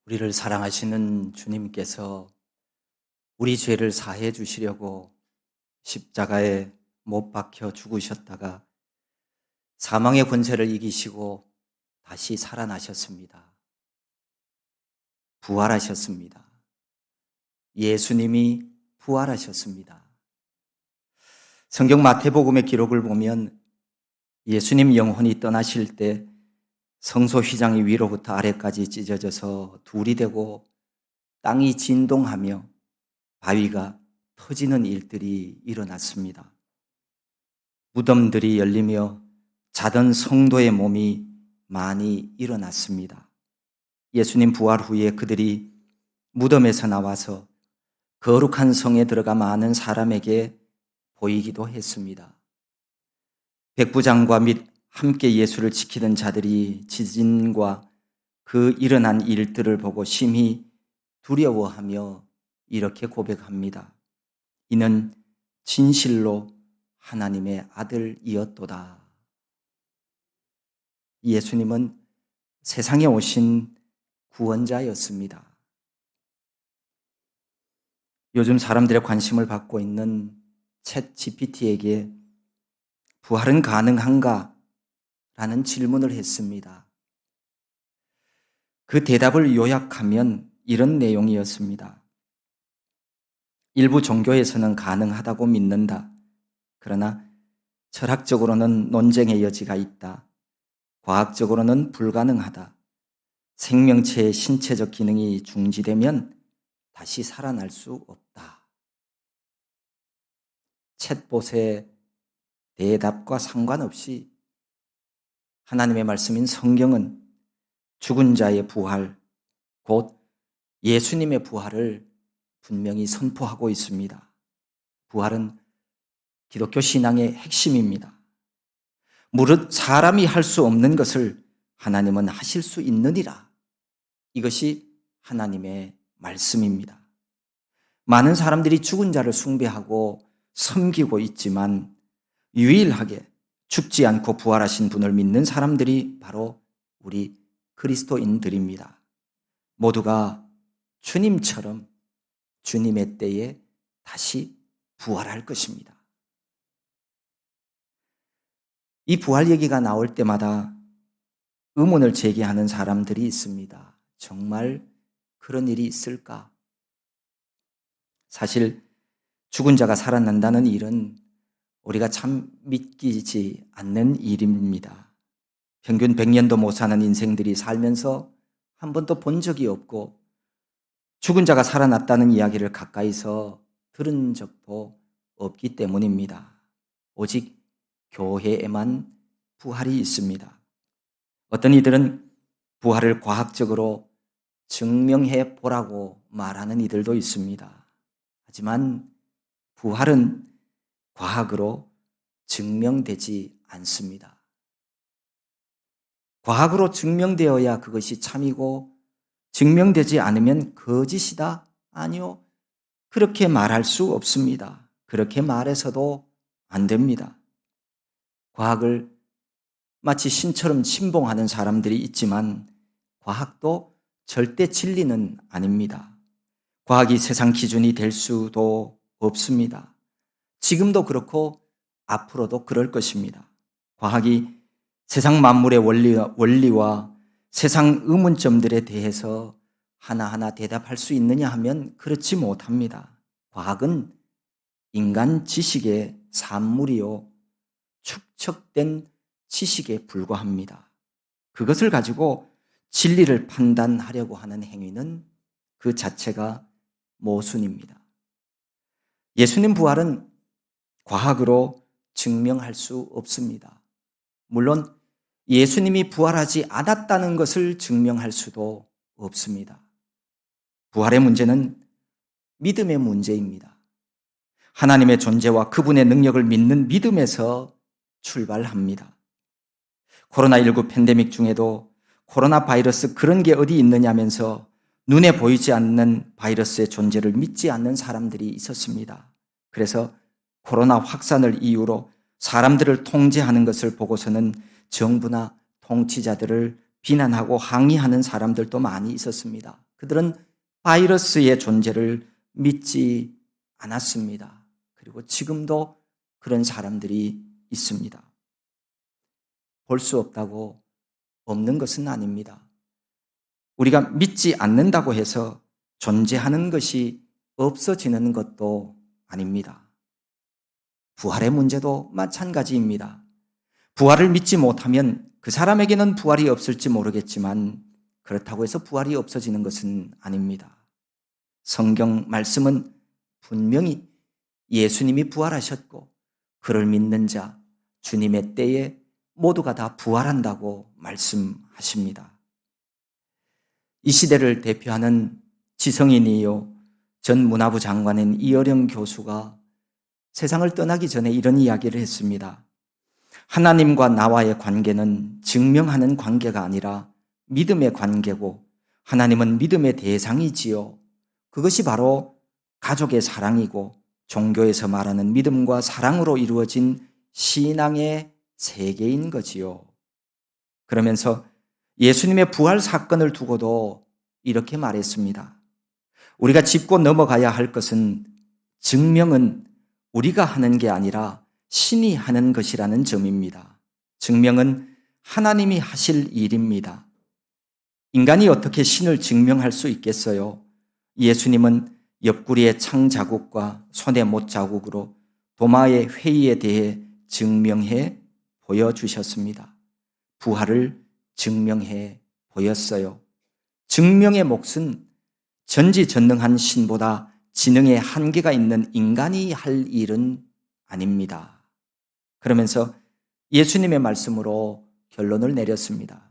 우리를 사랑하시는 주님께서 우리 죄를 사해 주시려고 십자가에 못 박혀 죽으셨다가 사망의 권세를 이기시고 다시 살아나셨습니다. 부활하셨습니다. 예수님이 부활하셨습니다. 성경 마태복음의 기록을 보면 예수님 영혼이 떠나실 때 성소 휘장이 위로부터 아래까지 찢어져서 둘이 되고 땅이 진동하며 바위가 터지는 일들이 일어났습니다. 무덤들이 열리며 자던 성도의 몸이 많이 일어났습니다. 예수님 부활 후에 그들이 무덤에서 나와서 거룩한 성에 들어가 많은 사람에게 보이기도 했습니다. 백부장과 및 함께 예수를 지키던 자들이 지진과 그 일어난 일들을 보고 심히 두려워하며 이렇게 고백합니다. 이는 진실로 하나님의 아들이었도다. 예수님은 세상에 오신 구원자였습니다. 요즘 사람들의 관심을 받고 있는 챗 GPT에게 부활은 가능한가? 라는 질문을 했습니다. 그 대답을 요약하면 이런 내용이었습니다. 일부 종교에서는 가능하다고 믿는다. 그러나 철학적으로는 논쟁의 여지가 있다. 과학적으로는 불가능하다. 생명체의 신체적 기능이 중지되면 다시 살아날 수 없다. 챗봇의 대답과 상관없이 하나님의 말씀인 성경은 죽은 자의 부활, 곧 예수님의 부활을 분명히 선포하고 있습니다. 부활은 기독교 신앙의 핵심입니다. 무릇 사람이 할 수 없는 것을 하나님은 하실 수 있느니라. 이것이 하나님의 말씀입니다. 많은 사람들이 죽은 자를 숭배하고 섬기고 있지만 유일하게 죽지 않고 부활하신 분을 믿는 사람들이 바로 우리 그리스도인들입니다. 모두가 주님처럼 주님의 때에 다시 부활할 것입니다. 이 부활 얘기가 나올 때마다 의문을 제기하는 사람들이 있습니다. 정말 그런 일이 있을까? 사실 죽은 자가 살아난다는 일은 우리가 참 믿기지 않는 일입니다. 평균 100년도 못 사는 인생들이 살면서 한 번도 본 적이 없고 죽은 자가 살아났다는 이야기를 가까이서 들은 적도 없기 때문입니다. 오직 교회에만 부활이 있습니다. 어떤 이들은 부활을 과학적으로 증명해 보라고 말하는 이들도 있습니다. 하지만 부활은 과학으로 증명되지 않습니다. 과학으로 증명되어야 그것이 참이고 증명되지 않으면 거짓이다? 아니요. 그렇게 말할 수 없습니다. 그렇게 말해서도 안 됩니다. 과학을 마치 신처럼 신봉하는 사람들이 있지만 과학도 절대 진리는 아닙니다. 과학이 세상 기준이 될 수도 없습니다. 지금도 그렇고 앞으로도 그럴 것입니다. 과학이 세상 만물의 원리와 세상 의문점들에 대해서 하나하나 대답할 수 있느냐 하면 그렇지 못합니다. 과학은 인간 지식의 산물이요, 축적된 지식에 불과합니다. 그것을 가지고 진리를 판단하려고 하는 행위는 그 자체가 모순입니다. 예수님 부활은 과학으로 증명할 수 없습니다. 물론 예수님이 부활하지 않았다는 것을 증명할 수도 없습니다. 부활의 문제는 믿음의 문제입니다. 하나님의 존재와 그분의 능력을 믿는 믿음에서 출발합니다. 코로나19 팬데믹 중에도 코로나 바이러스 그런 게 어디 있느냐면서 눈에 보이지 않는 바이러스의 존재를 믿지 않는 사람들이 있었습니다. 그래서 코로나 확산을 이유로 사람들을 통제하는 것을 보고서는 정부나 통치자들을 비난하고 항의하는 사람들도 많이 있었습니다. 그들은 바이러스의 존재를 믿지 않았습니다. 그리고 지금도 그런 사람들이 있습니다. 볼 수 없다고 없는 것은 아닙니다. 우리가 믿지 않는다고 해서 존재하는 것이 없어지는 것도 아닙니다. 부활의 문제도 마찬가지입니다. 부활을 믿지 못하면 그 사람에게는 부활이 없을지 모르겠지만 그렇다고 해서 부활이 없어지는 것은 아닙니다. 성경 말씀은 분명히 예수님이 부활하셨고 그를 믿는 자, 주님의 때에 모두가 다 부활한다고 말씀하십니다. 이 시대를 대표하는 지성인이요 전 문화부 장관인 이어령 교수가 세상을 떠나기 전에 이런 이야기를 했습니다. 하나님과 나와의 관계는 증명하는 관계가 아니라 믿음의 관계고 하나님은 믿음의 대상이지요. 그것이 바로 가족의 사랑이고 종교에서 말하는 믿음과 사랑으로 이루어진 신앙의 세계인 거지요. 그러면서 예수님의 부활 사건을 두고도 이렇게 말했습니다. 우리가 짚고 넘어가야 할 것은 증명은 우리가 하는 게 아니라 신이 하는 것이라는 점입니다. 증명은 하나님이 하실 일입니다. 인간이 어떻게 신을 증명할 수 있겠어요? 예수님은 옆구리의 창 자국과 손의 못 자국으로 도마의 회의에 대해 증명해 보여주셨습니다. 부활을 증명해 보였어요. 증명의 몫은 전지전능한 신보다 지능의 한계가 있는 인간이 할 일은 아닙니다. 그러면서 예수님의 말씀으로 결론을 내렸습니다.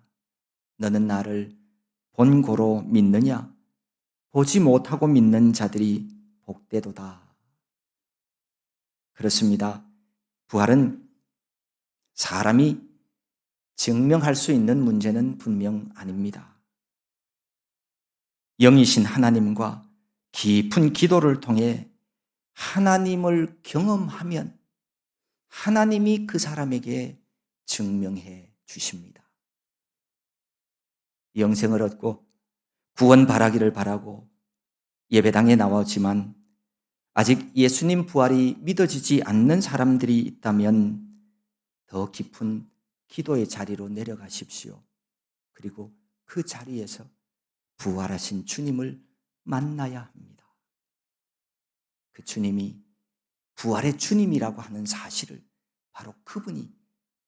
너는 나를 본고로 믿느냐? 보지 못하고 믿는 자들이 복되도다. 그렇습니다. 부활은 사람이 증명할 수 있는 문제는 분명 아닙니다. 영이신 하나님과 깊은 기도를 통해 하나님을 경험하면 하나님이 그 사람에게 증명해 주십니다. 영생을 얻고 구원 바라기를 바라고 예배당에 나왔지만 아직 예수님 부활이 믿어지지 않는 사람들이 있다면 더 깊은 기도의 자리로 내려가십시오. 그리고 그 자리에서 부활하신 주님을 만나야 합니다. 그 주님이 부활의 주님이라고 하는 사실을 바로 그분이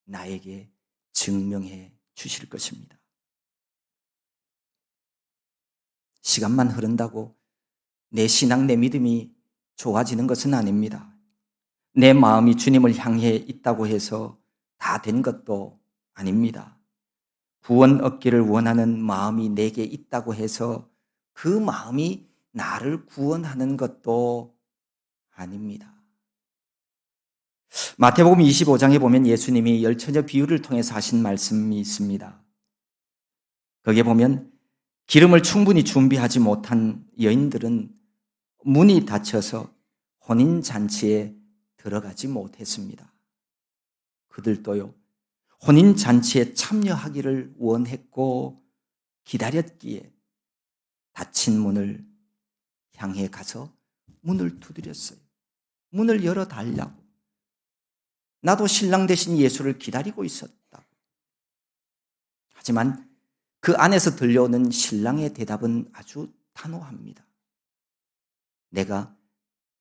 나에게 증명해 주실 것입니다. 시간만 흐른다고 내 신앙, 내 믿음이 좋아지는 것은 아닙니다. 내 마음이 주님을 향해 있다고 해서 다 된 것도 아닙니다. 구원 얻기를 원하는 마음이 내게 있다고 해서 그 마음이 나를 구원하는 것도 아닙니다. 마태복음 25장에 보면 예수님이 열처녀 비유를 통해서 하신 말씀이 있습니다. 거기에 보면 기름을 충분히 준비하지 못한 여인들은 문이 닫혀서 혼인잔치에 들어가지 못했습니다. 그들도요, 혼인잔치에 참여하기를 원했고 기다렸기에 닫힌 문을 향해 가서 문을 두드렸어요. 문을 열어달라고. 나도 신랑 대신 예수를 기다리고 있었다. 하지만 그 안에서 들려오는 신랑의 대답은 아주 단호합니다. 내가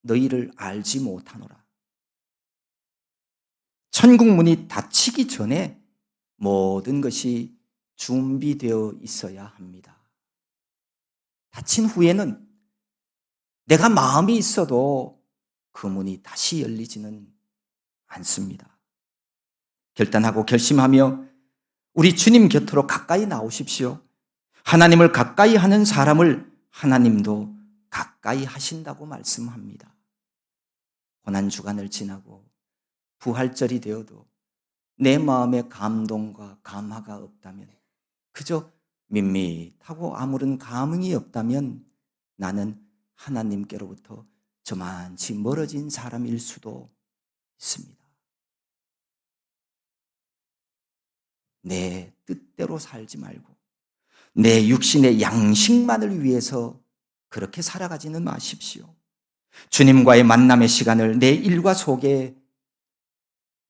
너희를 알지 못하노라. 천국 문이 닫히기 전에 모든 것이 준비되어 있어야 합니다. 닫힌 후에는 내가 마음이 있어도 그 문이 다시 열리지는 않습니다. 결단하고 결심하며 우리 주님 곁으로 가까이 나오십시오. 하나님을 가까이 하는 사람을 하나님도 가까이 하신다고 말씀합니다. 고난주간을 지나고 부활절이 되어도 내 마음에 감동과 감화가 없다면, 그저 밋밋하고 아무런 감흥이 없다면 나는 하나님께로부터 저만치 멀어진 사람일 수도 있습니다. 내 뜻대로 살지 말고 내 육신의 양식만을 위해서 그렇게 살아가지는 마십시오. 주님과의 만남의 시간을 내 일과 속에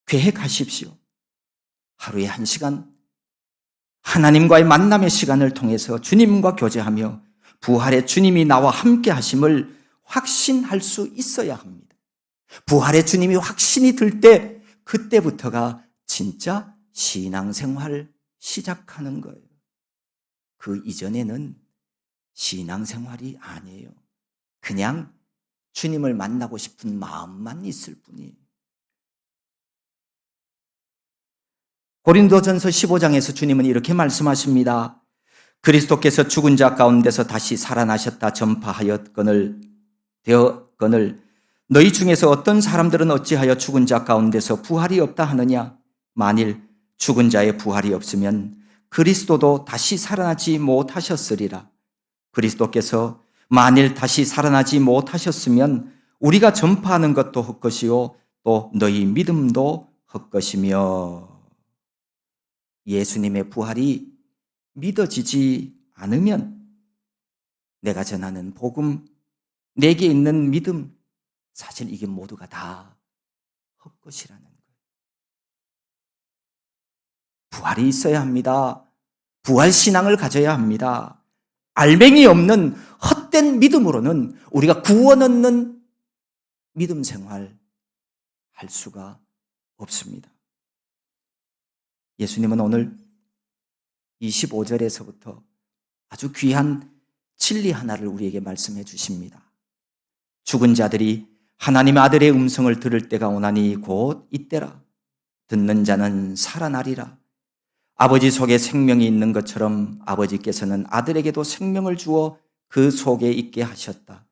계획하십시오. 하루에 1시간 하나님과의 만남의 시간을 통해서 주님과 교제하며 부활의 주님이 나와 함께 하심을 확신할 수 있어야 합니다. 부활의 주님이 확신이 들 때 그때부터가 진짜 신앙생활 시작하는 거예요. 그 이전에는 신앙생활이 아니에요. 그냥 주님을 만나고 싶은 마음만 있을 뿐이에요. 고린도전서 15장에서 주님은 이렇게 말씀하십니다. 그리스도께서 죽은 자 가운데서 다시 살아나셨다 전파하였거늘 너희 중에서 어떤 사람들은 어찌하여 죽은 자 가운데서 부활이 없다 하느냐? 만일 죽은 자의 부활이 없으면 그리스도도 다시 살아나지 못하셨으리라. 그리스도께서 만일 다시 살아나지 못하셨으면 우리가 전파하는 것도 헛것이요 또 너희 믿음도 헛것이며. 예수님의 부활이 믿어지지 않으면 내가 전하는 복음, 내게 있는 믿음, 사실 이게 모두가 다 헛것이라는 거예요. 부활이 있어야 합니다. 부활신앙을 가져야 합니다. 알맹이 없는 헛된 믿음으로는 우리가 구원 얻는 믿음 생활 할 수가 없습니다. 예수님은 오늘 25절에서부터 아주 귀한 진리 하나를 우리에게 말씀해 주십니다. 죽은 자들이 하나님의 아들의 음성을 들을 때가 오나니 곧 이때라. 듣는 자는 살아나리라. 아버지 속에 생명이 있는 것처럼 아버지께서는 아들에게도 생명을 주어 그 속에 있게 하셨다.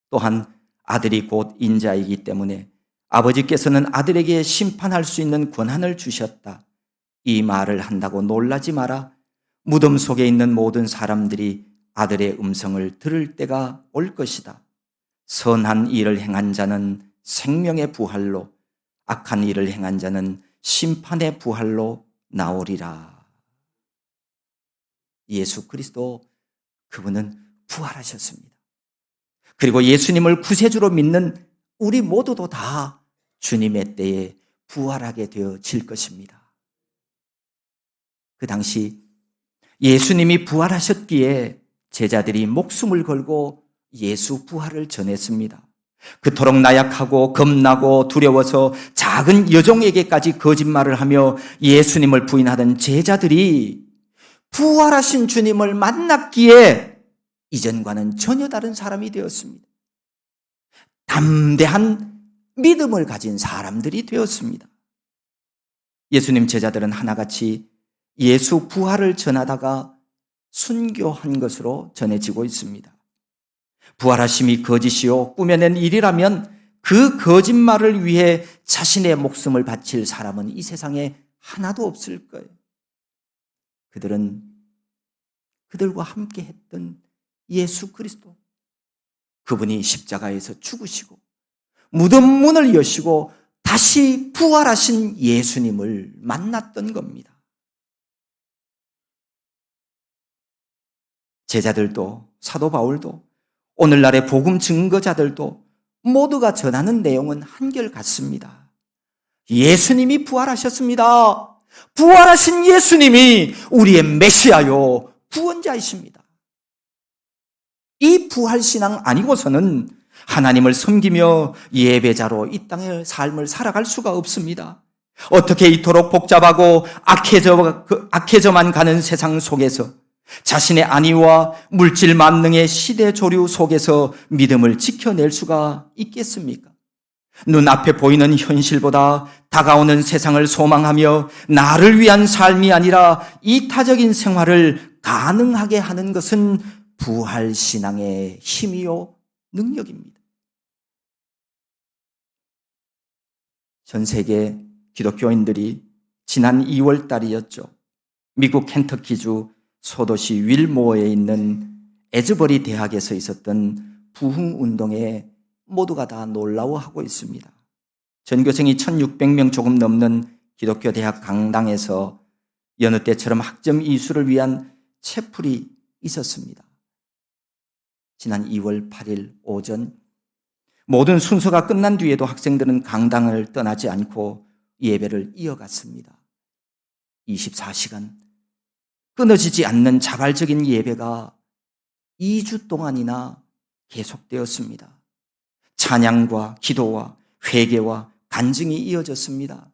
또한 아들이 곧 인자이기 때문에 아버지께서는 아들에게 심판할 수 있는 권한을 주셨다. 이 말을 한다고 놀라지 마라. 무덤 속에 있는 모든 사람들이 아들의 음성을 들을 때가 올 것이다. 선한 일을 행한 자는 생명의 부활로, 악한 일을 행한 자는 심판의 부활로 나오리라. 예수 그리스도 그분은 부활하셨습니다. 그리고 예수님을 구세주로 믿는 우리 모두도 다 주님의 때에 부활하게 되어질 것입니다. 그 당시 예수님이 부활하셨기에 제자들이 목숨을 걸고 예수 부활을 전했습니다. 그토록 나약하고 겁나고 두려워서 작은 여종에게까지 거짓말을 하며 예수님을 부인하던 제자들이 부활하신 주님을 만났기에 이전과는 전혀 다른 사람이 되었습니다. 담대한 믿음을 가진 사람들이 되었습니다. 예수님 제자들은 하나같이 예수 부활을 전하다가 순교한 것으로 전해지고 있습니다. 부활하심이 거짓이요 꾸며낸 일이라면 그 거짓말을 위해 자신의 목숨을 바칠 사람은 이 세상에 하나도 없을 거예요. 그들은 그들과 함께 했던 예수 그리스도, 그분이 십자가에서 죽으시고 무덤 문을 여시고 다시 부활하신 예수님을 만났던 겁니다. 제자들도 사도 바울도 오늘날의 복음 증거자들도 모두가 전하는 내용은 한결같습니다. 예수님이 부활하셨습니다. 부활하신 예수님이 우리의 메시아요 구원자이십니다. 이 부활신앙 아니고서는 하나님을 섬기며 예배자로 이 땅의 삶을 살아갈 수가 없습니다. 어떻게 이토록 복잡하고 악해져만 가는 세상 속에서 자신의 안위와 물질 만능의 시대 조류 속에서 믿음을 지켜낼 수가 있겠습니까? 눈앞에 보이는 현실보다 다가오는 세상을 소망하며 나를 위한 삶이 아니라 이타적인 생활을 가능하게 하는 것은 부활신앙의 힘이요 능력입니다. 전 세계 기독교인들이 지난 2월 달이었죠. 미국 켄터키주 소도시 윌모어에 있는 에즈버리 대학에서 있었던 부흥운동에 모두가 다 놀라워하고 있습니다. 전교생이 1600명 조금 넘는 기독교 대학 강당에서 여느 때처럼 학점 이수를 위한 채플이 있었습니다. 지난 2월 8일 오전 모든 순서가 끝난 뒤에도 학생들은 강당을 떠나지 않고 예배를 이어갔습니다. 24시간 끊어지지 않는 자발적인 예배가 2주 동안이나 계속되었습니다. 찬양과 기도와 회개와 간증이 이어졌습니다.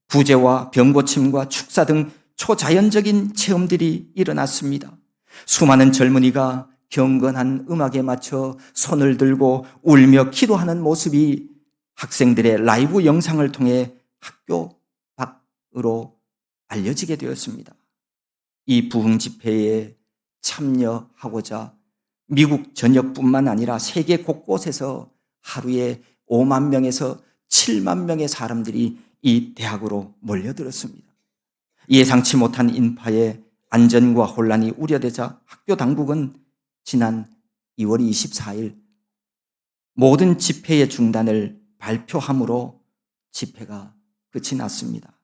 구제와 병고침과 축사 등 초자연적인 체험들이 일어났습니다. 수많은 젊은이가 경건한 음악에 맞춰 손을 들고 울며 기도하는 모습이 학생들의 라이브 영상을 통해 학교 밖으로 알려지게 되었습니다. 이 부흥 집회에 참여하고자 미국 전역뿐만 아니라 세계 곳곳에서 하루에 5만 명에서 7만 명의 사람들이 이 대학으로 몰려들었습니다. 예상치 못한 인파의 안전과 혼란이 우려되자 학교 당국은 지난 2월 24일 모든 집회의 중단을 발표함으로 집회가 끝이 났습니다.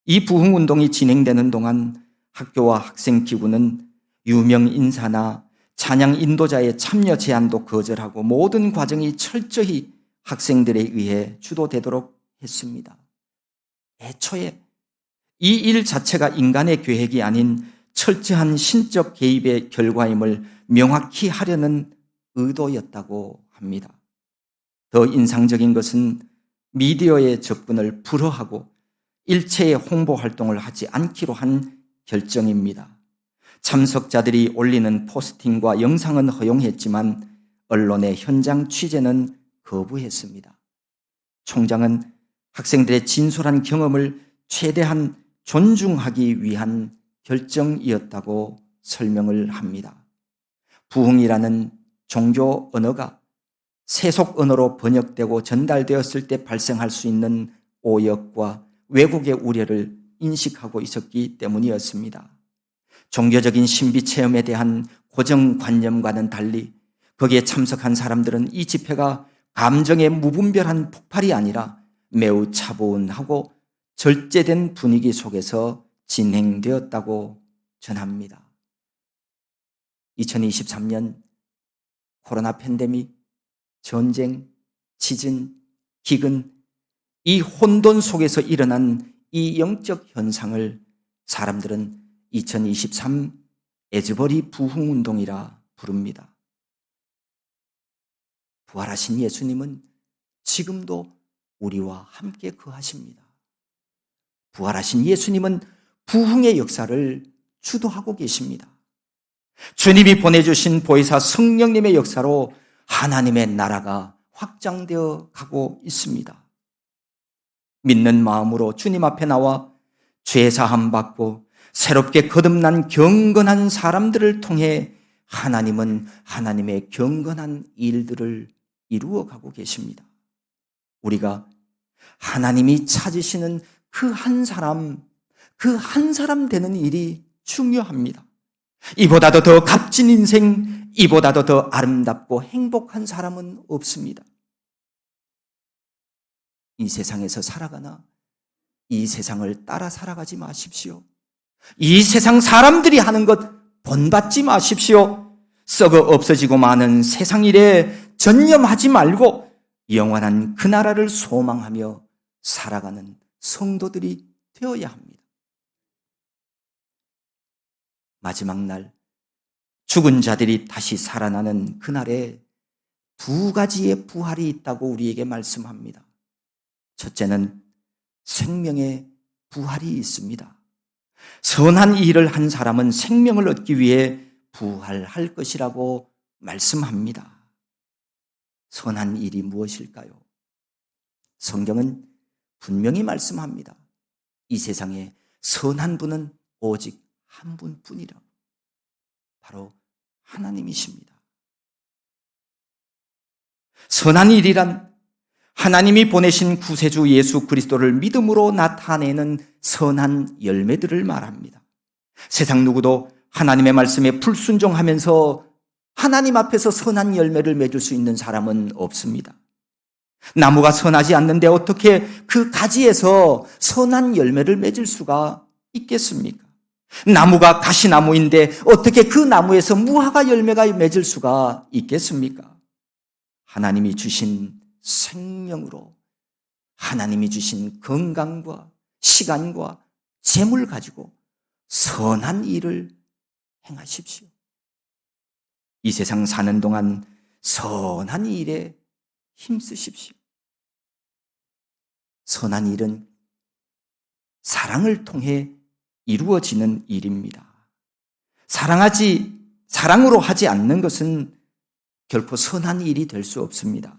이 부흥운동이 진행되는 동안 학교와 학생기구는 유명 인사나 찬양 인도자의 참여 제한도 거절하고 모든 과정이 철저히 학생들에 의해 주도되도록 했습니다. 애초에 이 일 자체가 인간의 계획이 아닌 철저한 신적 개입의 결과임을 명확히 하려는 의도였다고 합니다. 더 인상적인 것은 미디어의 접근을 불허하고 일체의 홍보 활동을 하지 않기로 한 결정입니다. 참석자들이 올리는 포스팅과 영상은 허용했지만 언론의 현장 취재는 거부했습니다. 총장은 학생들의 진솔한 경험을 최대한 존중하기 위한 결정이었다고 설명을 합니다. 부흥이라는 종교 언어가 세속 언어로 번역되고 전달되었을 때 발생할 수 있는 오역과 왜곡의 우려를 인식하고 있었기 때문이었습니다. 종교적인 신비 체험에 대한 고정관념과는 달리 거기에 참석한 사람들은 이 집회가 감정의 무분별한 폭발이 아니라 매우 차분하고 절제된 분위기 속에서 진행되었다고 전합니다. 2023년 코로나 팬데믹, 전쟁, 지진, 기근, 이 혼돈 속에서 일어난 이 영적 현상을 사람들은 2023 에즈버리 부흥운동이라 부릅니다. 부활하신 예수님은 지금도 우리와 함께 거하십니다. 부활하신 예수님은 부흥의 역사를 주도하고 계십니다. 주님이 보내주신 보혜사 성령님의 역사로 하나님의 나라가 확장되어 가고 있습니다. 믿는 마음으로 주님 앞에 나와 죄사함 받고 새롭게 거듭난 경건한 사람들을 통해 하나님은 하나님의 경건한 일들을 이루어 가고 계십니다. 우리가 하나님이 찾으시는 그 한 사람 되는 일이 중요합니다. 이보다도 더 값진 인생, 이보다도 더 아름답고 행복한 사람은 없습니다. 이 세상에서 살아가나 이 세상을 따라 살아가지 마십시오. 이 세상 사람들이 하는 것 본받지 마십시오. 썩어 없어지고 마는 세상 일에 전념하지 말고 영원한 그 나라를 소망하며 살아가는 성도들이 되어야 합니다. 마지막 날 죽은 자들이 다시 살아나는 그날에 두 가지의 부활이 있다고 우리에게 말씀합니다. 첫째는 생명의 부활이 있습니다. 선한 일을 한 사람은 생명을 얻기 위해 부활할 것이라고 말씀합니다. 선한 일이 무엇일까요? 성경은 분명히 말씀합니다. 이 세상에 선한 분은 오직 한 분뿐이라. 바로 하나님이십니다. 선한 일이란 하나님이 보내신 구세주 예수 그리스도를 믿음으로 나타내는 선한 열매들을 말합니다. 세상 누구도 하나님의 말씀에 불순종하면서 하나님 앞에서 선한 열매를 맺을 수 있는 사람은 없습니다. 나무가 선하지 않는데 어떻게 그 가지에서 선한 열매를 맺을 수가 있겠습니까? 나무가 가시나무인데 어떻게 그 나무에서 무화과 열매가 맺을 수가 있겠습니까? 하나님이 주신 생명으로, 하나님이 주신 건강과 시간과 재물 가지고 선한 일을 행하십시오. 이 세상 사는 동안 선한 일에 힘쓰십시오. 선한 일은 사랑을 통해 이루어지는 일입니다. 사랑으로 하지 않는 것은 결코 선한 일이 될 수 없습니다.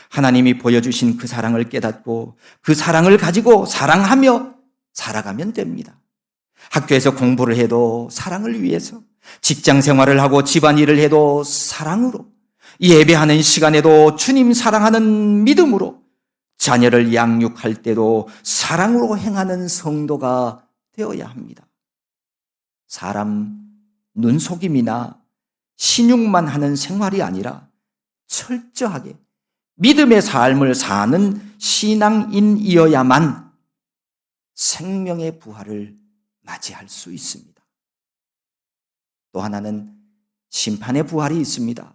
하나님이 보여주신 그 사랑을 깨닫고 그 사랑을 가지고 사랑하며 살아가면 됩니다. 학교에서 공부를 해도 사랑을 위해서, 직장 생활을 하고 집안일을 해도 사랑으로, 예배하는 시간에도 주님 사랑하는 믿음으로, 자녀를 양육할 때도 사랑으로 행하는 성도가 되어야 합니다. 사람 눈속임이나 신용만 하는 생활이 아니라 철저하게 믿음의 삶을 사는 신앙인이어야만 생명의 부활을 맞이할 수 있습니다. 또 하나는 심판의 부활이 있습니다.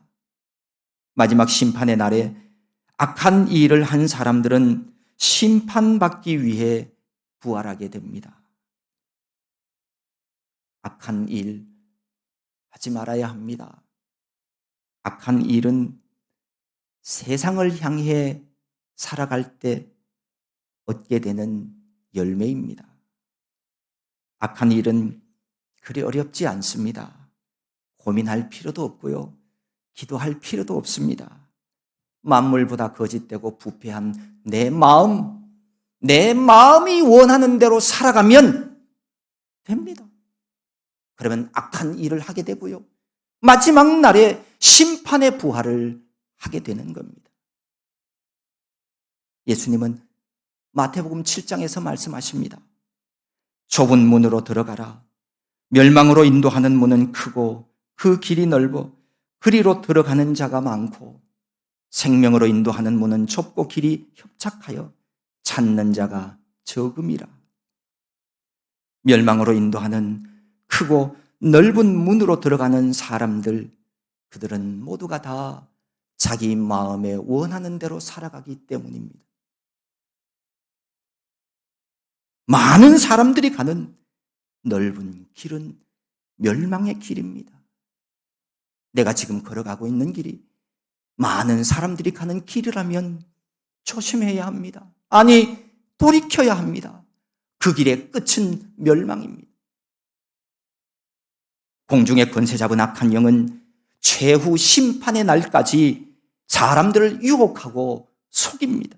마지막 심판의 날에 악한 일을 한 사람들은 심판받기 위해 부활하게 됩니다. 악한 일 하지 말아야 합니다. 악한 일은 세상을 향해 살아갈 때 얻게 되는 열매입니다. 악한 일은 그리 어렵지 않습니다. 고민할 필요도 없고요. 기도할 필요도 없습니다. 만물보다 거짓되고 부패한 내 마음이 원하는 대로 살아가면 됩니다. 그러면 악한 일을 하게 되고요. 마지막 날에 심판의 부활을 하게 되는 겁니다. 예수님은 마태복음 7장에서 말씀하십니다. 좁은 문으로 들어가라. 멸망으로 인도하는 문은 크고 그 길이 넓어 그리로 들어가는 자가 많고 생명으로 인도하는 문은 좁고 길이 협착하여 찾는 자가 적음이라. 멸망으로 인도하는 크고 넓은 문으로 들어가는 사람들, 그들은 모두가 다 자기 마음에 원하는 대로 살아가기 때문입니다. 많은 사람들이 가는 넓은 길은 멸망의 길입니다. 내가 지금 걸어가고 있는 길이 많은 사람들이 가는 길이라면 조심해야 합니다. 아니, 돌이켜야 합니다. 그 길의 끝은 멸망입니다. 공중의 권세 잡은 악한 영은 최후 심판의 날까지 사람들을 유혹하고 속입니다.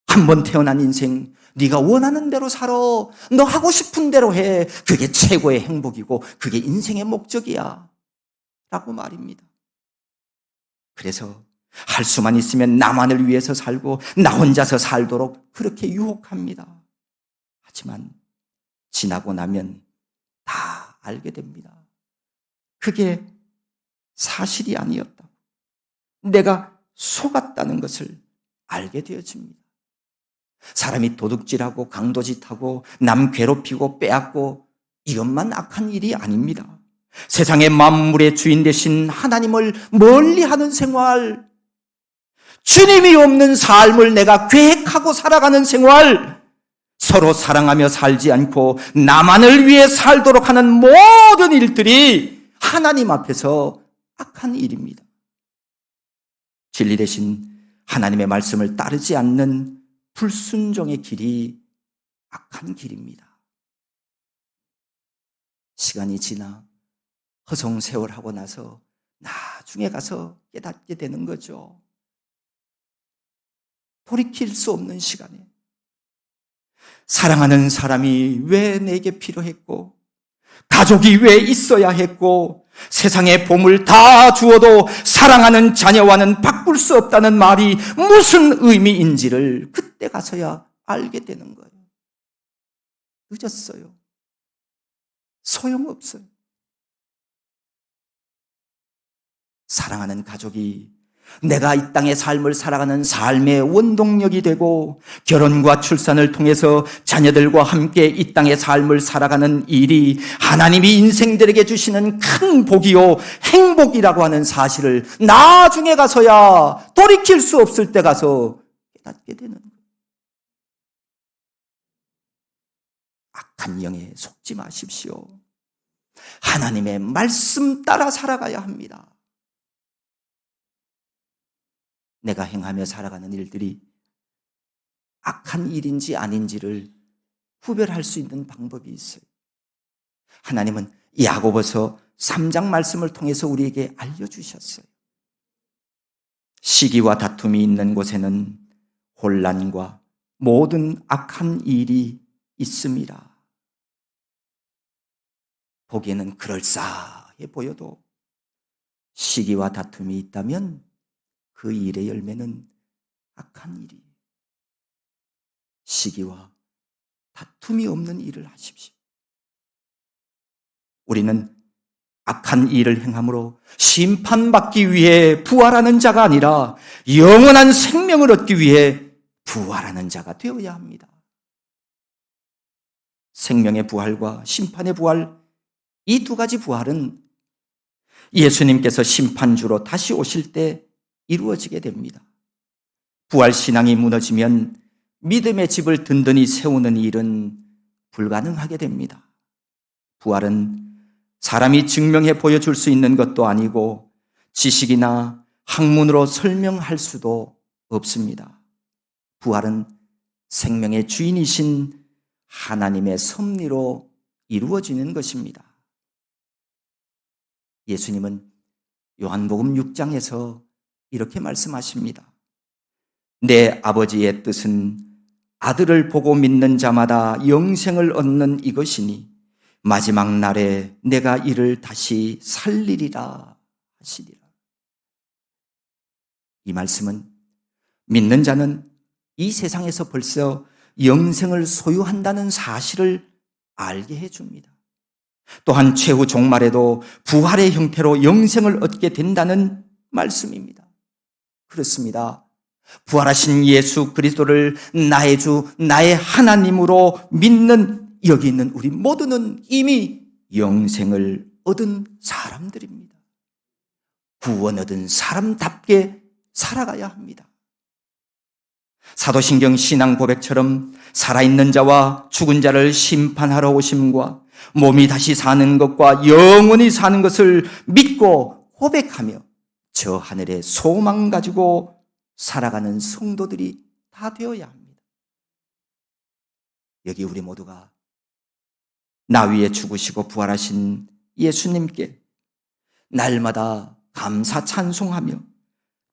한 번 태어난 인생, 네가 원하는 대로 살아. 너 하고 싶은 대로 해. 그게 최고의 행복이고 그게 인생의 목적이야. 라고 말입니다. 그래서 할 수만 있으면 나만을 위해서 살고 나 혼자서 살도록 그렇게 유혹합니다. 하지만 지나고 나면 다 알게 됩니다. 그게 사실이 아니었다. 내가 속았다는 것을 알게 되어집니다. 사람이 도둑질하고 강도짓하고 남 괴롭히고 빼앗고 이것만 악한 일이 아닙니다. 세상의 만물의 주인 되신 하나님을 멀리하는 생활, 주님이 없는 삶을 내가 계획하고 살아가는 생활, 서로 사랑하며 살지 않고 나만을 위해 살도록 하는 모든 일들이 하나님 앞에서 악한 일입니다. 진리 대신 하나님의 말씀을 따르지 않는 불순종의 길이 악한 길입니다. 시간이 지나 허송세월하고 나서 나중에 가서 깨닫게 되는 거죠. 돌이킬 수 없는 시간에 사랑하는 사람이 왜 내게 필요했고, 가족이 왜 있어야 했고, 세상의 보물 다 주어도 사랑하는 자녀와는 바꿀 수 없다는 말이 무슨 의미인지를 그때 가서야 알게 되는 거예요. 늦었어요. 소용없어요. 사랑하는 가족이 내가 이 땅의 삶을 살아가는 삶의 원동력이 되고 결혼과 출산을 통해서 자녀들과 함께 이 땅의 삶을 살아가는 일이 하나님이 인생들에게 주시는 큰 복이요 행복이라고 하는 사실을 나중에 가서야 돌이킬 수 없을 때 가서 깨닫게 되는 거예요. 악한 영에 속지 마십시오. 하나님의 말씀 따라 살아가야 합니다. 내가 행하며 살아가는 일들이 악한 일인지 아닌지를 구별할 수 있는 방법이 있어요. 하나님은 야고보서 3장 말씀을 통해서 우리에게 알려주셨어요. 시기와 다툼이 있는 곳에는 혼란과 모든 악한 일이 있습니다. 보기에는 그럴싸해 보여도 시기와 다툼이 있다면 그 일의 열매는 악한 일이에요. 시기와 다툼이 없는 일을 하십시오. 우리는 악한 일을 행함으로 심판받기 위해 부활하는 자가 아니라 영원한 생명을 얻기 위해 부활하는 자가 되어야 합니다. 생명의 부활과 심판의 부활, 이 두 가지 부활은 예수님께서 심판주로 다시 오실 때 이루어지게 됩니다. 부활신앙이 무너지면 믿음의 집을 든든히 세우는 일은 불가능하게 됩니다. 부활은 사람이 증명해 보여줄 수 있는 것도 아니고 지식이나 학문으로 설명할 수도 없습니다. 부활은 생명의 주인이신 하나님의 섭리로 이루어지는 것입니다. 예수님은 요한복음 6장에서 이렇게 말씀하십니다. 내 아버지의 뜻은 아들을 보고 믿는 자마다 영생을 얻는 이것이니 마지막 날에 내가 이를 다시 살리리라 하시리라. 이 말씀은 믿는 자는 이 세상에서 벌써 영생을 소유한다는 사실을 알게 해줍니다. 또한 최후 종말에도 부활의 형태로 영생을 얻게 된다는 말씀입니다. 그렇습니다. 부활하신 예수 그리스도를 나의 주, 나의 하나님으로 믿는 여기 있는 우리 모두는 이미 영생을 얻은 사람들입니다. 구원 얻은 사람답게 살아가야 합니다. 사도신경 신앙 고백처럼 살아있는 자와 죽은 자를 심판하러 오심과 몸이 다시 사는 것과 영원히 사는 것을 믿고 고백하며 저 하늘의 소망 가지고 살아가는 성도들이 다 되어야 합니다. 여기 우리 모두가 나 위에 죽으시고 부활하신 예수님께 날마다 감사 찬송하며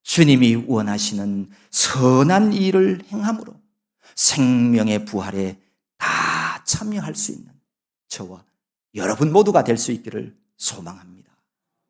주님이 원하시는 선한 일을 행함으로 생명의 부활에 다 참여할 수 있는 저와 여러분 모두가 될 수 있기를 소망합니다.